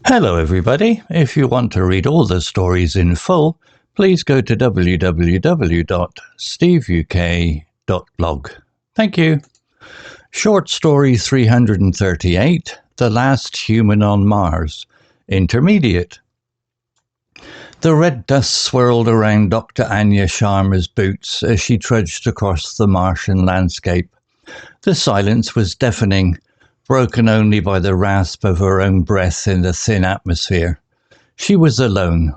Hello everybody. If you want to read all the stories in full, please go to www.steveuk.blog. Thank you. Short story 338, The Last Human on Mars. Intermediate. The red dust swirled around Dr. Anya Sharma's boots as she trudged across the Martian landscape. The silence was deafening, broken only by the rasp of her own breath in the thin atmosphere. She was alone.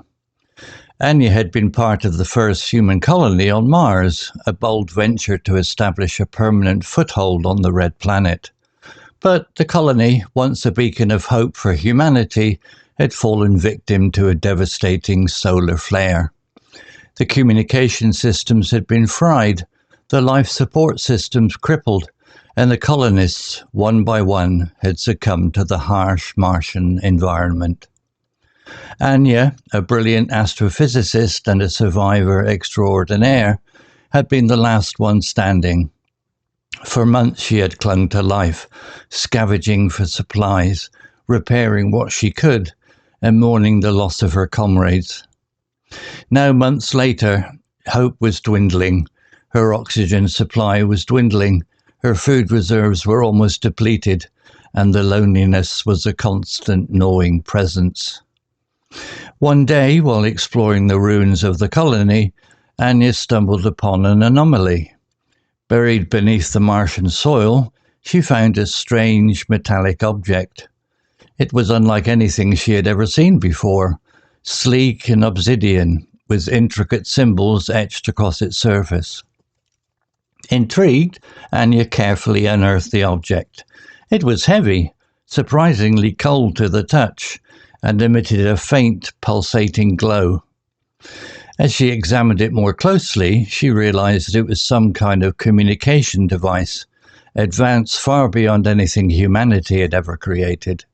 Anya had been part of the first human colony on Mars, a bold venture to establish a permanent foothold on the red planet. But the colony, once a beacon of hope for humanity, had fallen victim to a devastating solar flare. The communication systems had been fried, the life support systems crippled, and the colonists, one by one, had succumbed to the harsh Martian environment. Anya, a brilliant astrophysicist and a survivor extraordinaire, had been the last one standing. For months she had clung to life, scavenging for supplies, repairing what she could, and mourning the loss of her comrades. Now, months later, hope was dwindling. Her oxygen supply was dwindling. Her food reserves were almost depleted, and the loneliness was a constant gnawing presence. One day, while exploring the ruins of the colony, Anya stumbled upon an anomaly. Buried beneath the Martian soil, she found a strange metallic object. It was unlike anything she had ever seen before, sleek and obsidian, with intricate symbols etched across its surface. Intrigued, Anya carefully unearthed the object. It was heavy, surprisingly cold to the touch, and emitted a faint, pulsating glow. As she examined it more closely, she realized it was some kind of communication device, advanced far beyond anything humanity had ever created.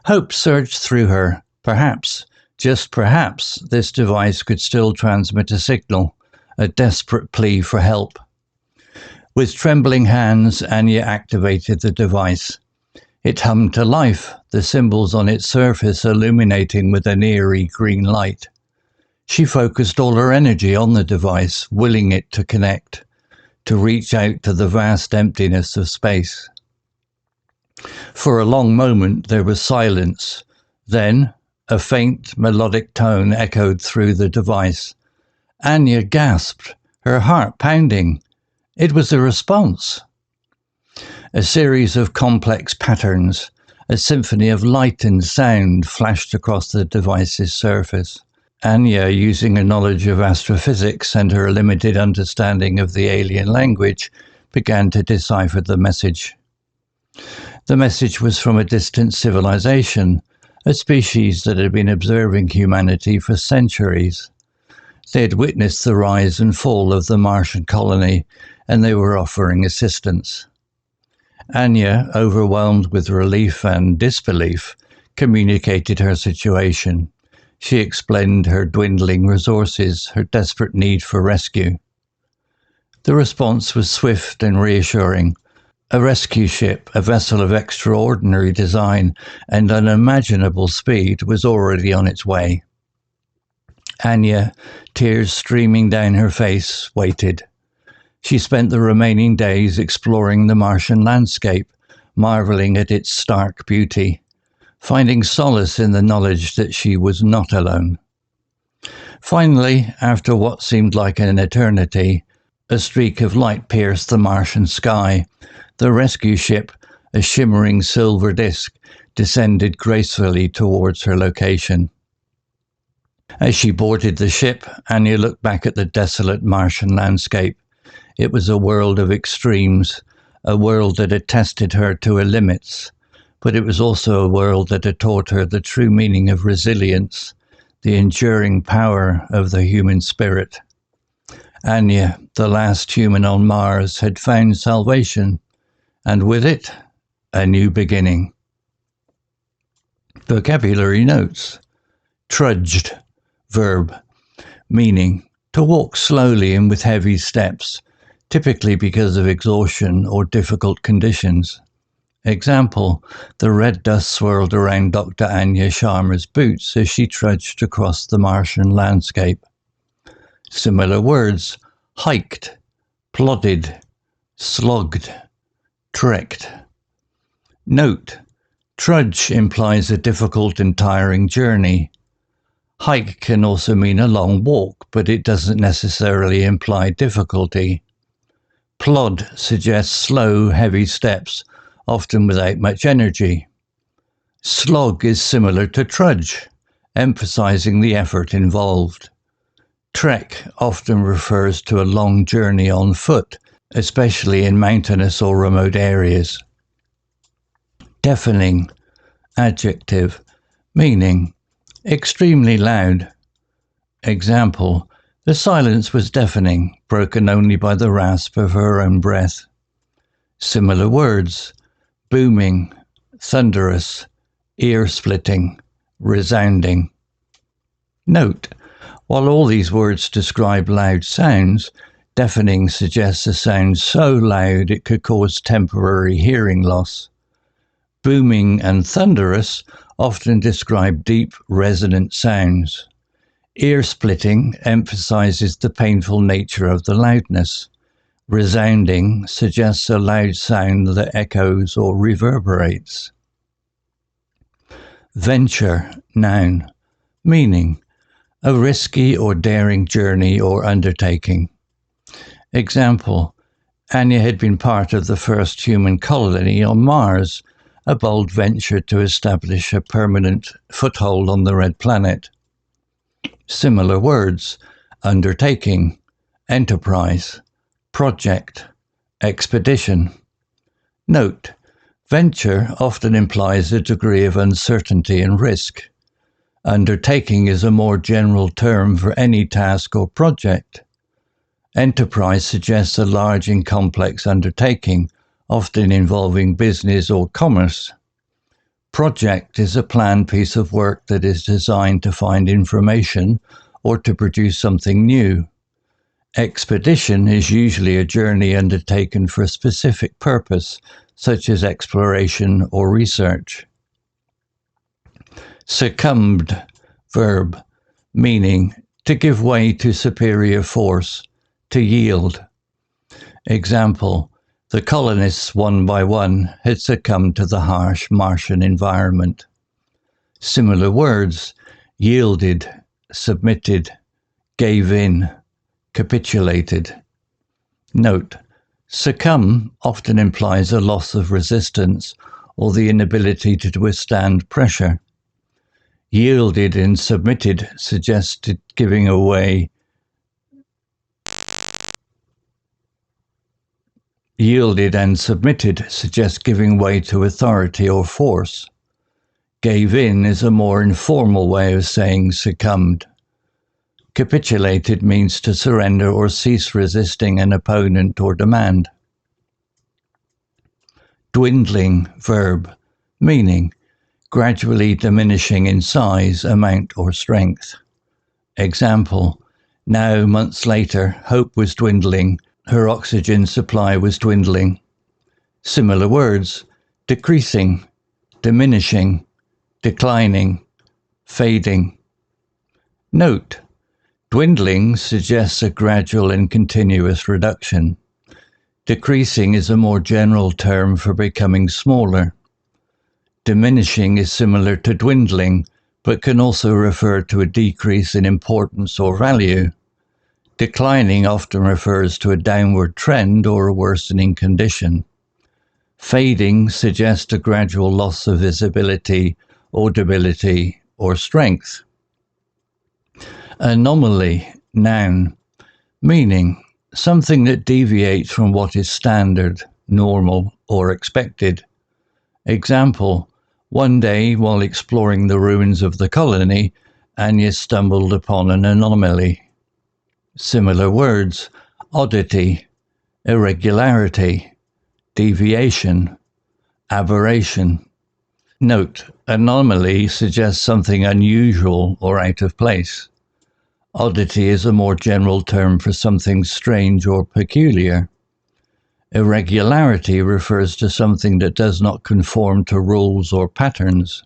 Hope surged through her. Perhaps, just perhaps, this device could still transmit a signal, a desperate plea for help. With trembling hands, Anya activated the device. It hummed to life, the symbols on its surface illuminating with an eerie green light. She focused all her energy on the device, willing it to connect, to reach out to the vast emptiness of space. For a long moment there was silence. Then, a faint melodic tone echoed through the device. Anya gasped, her heart pounding. It was a response. A series of complex patterns, a symphony of light and sound flashed across the device's surface. Anya, using a knowledge of astrophysics and her limited understanding of the alien language, began to decipher the message. The message was from a distant civilization, a species that had been observing humanity for centuries. They had witnessed the rise and fall of the Martian colony, and they were offering assistance. Anya, overwhelmed with relief and disbelief, communicated her situation. She explained her dwindling resources, her desperate need for rescue. The response was swift and reassuring. A rescue ship, a vessel of extraordinary design and unimaginable speed, was already on its way. Anya, tears streaming down her face, waited. She spent the remaining days exploring the Martian landscape, marveling at its stark beauty, finding solace in the knowledge that she was not alone. Finally, after what seemed like an eternity, a streak of light pierced the Martian sky. The rescue ship, a shimmering silver disk, descended gracefully towards her location. As she boarded the ship, Anya looked back at the desolate Martian landscape. It was a world of extremes, a world that had tested her to her limits, but it was also a world that had taught her the true meaning of resilience, the enduring power of the human spirit. Anya, the last human on Mars, had found salvation, and with it, a new beginning. Vocabulary notes. Trudged, verb, meaning to walk slowly and with heavy steps, typically because of exhaustion or difficult conditions. Example, the red dust swirled around Dr. Anya Sharma's boots as she trudged across the Martian landscape. Similar words, hiked, plodded, slogged, trekked. Note, trudge implies a difficult and tiring journey. Hike can also mean a long walk, but it doesn't necessarily imply difficulty. Plod suggests slow, heavy steps, often without much energy. Slog is similar to trudge, emphasizing the effort involved. Trek often refers to a long journey on foot, especially in mountainous or remote areas. Deafening, adjective, meaning extremely loud. Example, the silence was deafening, broken only by the rasp of her own breath. Similar words, booming, thunderous, ear-splitting, resounding. Note, while all these words describe loud sounds, deafening suggests a sound so loud it could cause temporary hearing loss. Booming and thunderous often describe deep, resonant sounds. Ear-splitting emphasizes the painful nature of the loudness. Resounding suggests a loud sound that echoes or reverberates. Venture, noun, meaning a risky or daring journey or undertaking. Example, Anya had been part of the first human colony on Mars, a bold venture to establish a permanent foothold on the red planet. Similar words, undertaking, enterprise, project, expedition. Note, venture often implies a degree of uncertainty and risk. Undertaking is a more general term for any task or project. Enterprise suggests a large and complex undertaking, often involving business or commerce. Project is a planned piece of work that is designed to find information or to produce something new. Expedition is usually a journey undertaken for a specific purpose, such as exploration or research. Succumbed, verb, meaning to give way to superior force, to yield. Example, the colonists, one by one, had succumbed to the harsh Martian environment. Similar words, yielded, submitted, gave in, capitulated. Note, succumb often implies a loss of resistance or the inability to withstand pressure. Yielded and submitted suggested giving away. Yielded and submitted suggest giving way to authority or force. Gave in is a more informal way of saying succumbed. Capitulated means to surrender or cease resisting an opponent or demand. Dwindling, verb, meaning gradually diminishing in size, amount, or strength. Example, now, months later, hope was dwindling, her oxygen supply was dwindling. Similar words, decreasing, diminishing, declining, fading. Note, dwindling suggests a gradual and continuous reduction. Decreasing is a more general term for becoming smaller. Diminishing is similar to dwindling, but can also refer to a decrease in importance or value. Declining often refers to a downward trend or a worsening condition. Fading suggests a gradual loss of visibility, audibility, or strength. Anomaly, noun, meaning something that deviates from what is standard, normal, or expected. Example, one day while exploring the ruins of the colony, Anya stumbled upon an anomaly. Similar words, oddity, irregularity, deviation, aberration. Note, anomaly suggests something unusual or out of place. Oddity is a more general term for something strange or peculiar. Irregularity refers to something that does not conform to rules or patterns.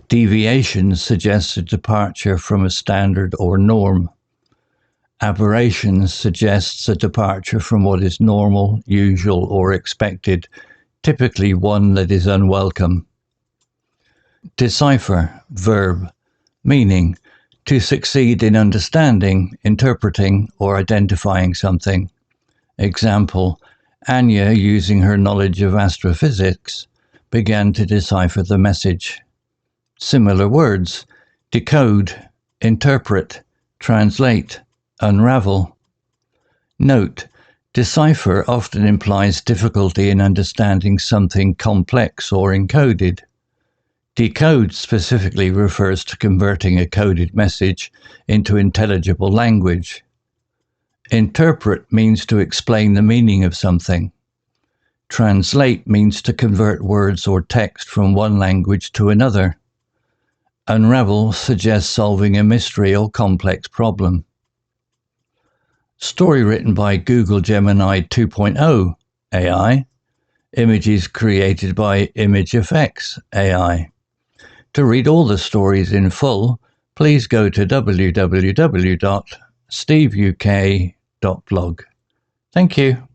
Deviation suggests a departure from a standard or norm. Aberration suggests a departure from what is normal, usual, or expected, typically one that is unwelcome. Decipher, verb, meaning to succeed in understanding, interpreting, or identifying something. Example, Anya, using her knowledge of astrophysics, began to decipher the message. Similar words: decode, interpret, translate, unravel. Note: decipher often implies difficulty in understanding something complex or encoded. Decode specifically refers to converting a coded message into intelligible language. Interpret means to explain the meaning of something. Translate means to convert words or text from one language to another. Unravel suggests solving a mystery or complex problem. Story written by Google Gemini 2.0 AI. Images created by Image Effects AI. To read all the stories in full, please go to www.steveuk.blog. Thank you.